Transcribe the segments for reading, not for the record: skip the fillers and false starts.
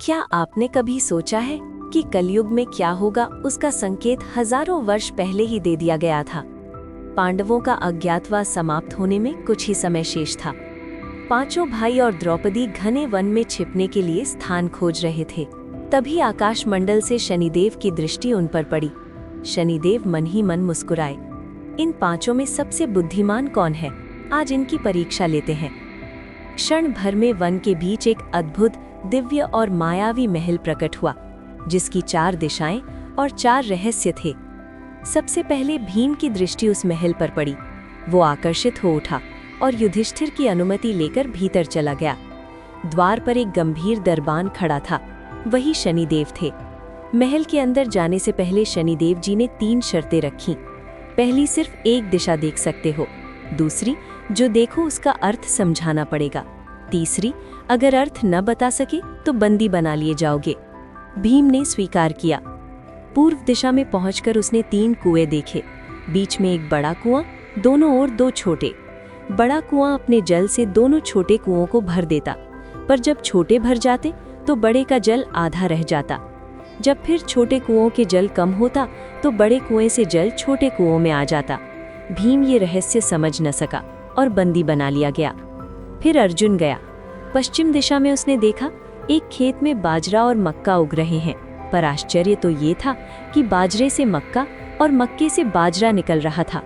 क्या आपने कभी सोचा है कि कलयुग में क्या होगा? उसका संकेत हजारों वर्ष पहले ही दे दिया गया था। पांडवों का अज्ञातवास समाप्त होने में कुछ ही समय शेष था। पांचों भाई और द्रौपदी घने वन में छिपने के लिए स्थान खोज रहे थे। तभी आकाशमंडल से शनिदेव की दृष्टि उन पर पड़ी। शनिदेव मन ही मन मुस्कुराए। इन पांचों में सबसे बुद्धिमान कौन है? आज इनकी परीक्षा लेते हैं। क्षण भर में वन के बीच एक अद्भुत, दिव्य और मायावी महल प्रकट हुआ, जिसकी 4 दिशाएं और 4 रहस्य थे। सबसे पहले भीम की दृष्टि उस महल पर पड़ी। वो आकर्षित हो उठा और युधिष्ठिर की अनुमति लेकर भीतर चला गया। द्वार पर एक गंभीर दरबान खड़ा था। वही शनिदेव थे। महल के अंदर जाने से पहले शनिदेव जी ने 3 शर्तें रखीं। पहली, सिर्फ एक दिशा देख सकते हो। दूसरी, जो देखो उसका अर्थ समझाना पड़ेगा। तीसरी, अगर अर्थ न बता सके तो बंदी बना लिए जाओगे। भीम ने स्वीकार किया। पूर्व दिशा में पहुंचकर उसने 3 कुएं देखे। बीच में एक बड़ा कुआं, दोनों ओर 2 छोटे। बड़ा कुआं अपने जल से दोनों छोटे कुओं को भर देता, पर जब छोटे भर जाते तो बड़े का जल आधा रह जाता। जब फिर छोटे कुओं के जल कम होता तो बड़े कुएं से जल छोटे कुओं में आ जाता। भीम ये रहस्य समझ न सका और बंदी बना लिया गया। फिर अर्जुन गया। पश्चिम दिशा में उसने देखा एक खेत में बाजरा और मक्का उग रहे हैं, पर आश्चर्य तो ये था कि बाजरे से मक्का और मक्के से बाजरा निकल रहा था।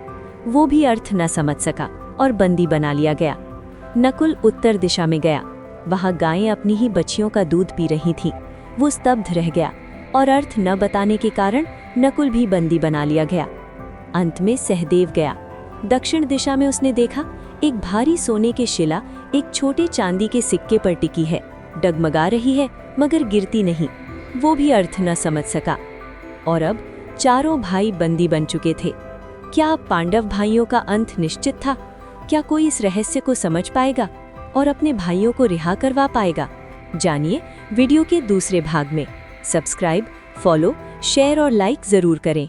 वो भी अर्थ न समझ सका और बंदी बना लिया गया। नकुल उत्तर दिशा में गया। वहां गायें अपनी ही बच्चियों का दूध पी रही थीं। वो स्तब्ध रह गया और अर्थ न बताने के कारण नकुल भी बंदी बना लिया गया। अंत में सहदेव गया। दक्षिण दिशा में उसने देखा एक भारी सोने की शिला एक छोटे चांदी के सिक्के पर टिकी है। डगमगा रही है मगर गिरती नहीं। वो भी अर्थ न समझ सका। और अब चारों भाई बंदी बन चुके थे। क्या पांडव भाइयों का अंत निश्चित था? क्या कोई इस रहस्य को समझ पाएगा और अपने भाइयों को रिहा करवा पाएगा? जानिए वीडियो के दूसरे भाग में। सब्सक्राइब, फॉलो, शेयर और लाइक जरूर करें।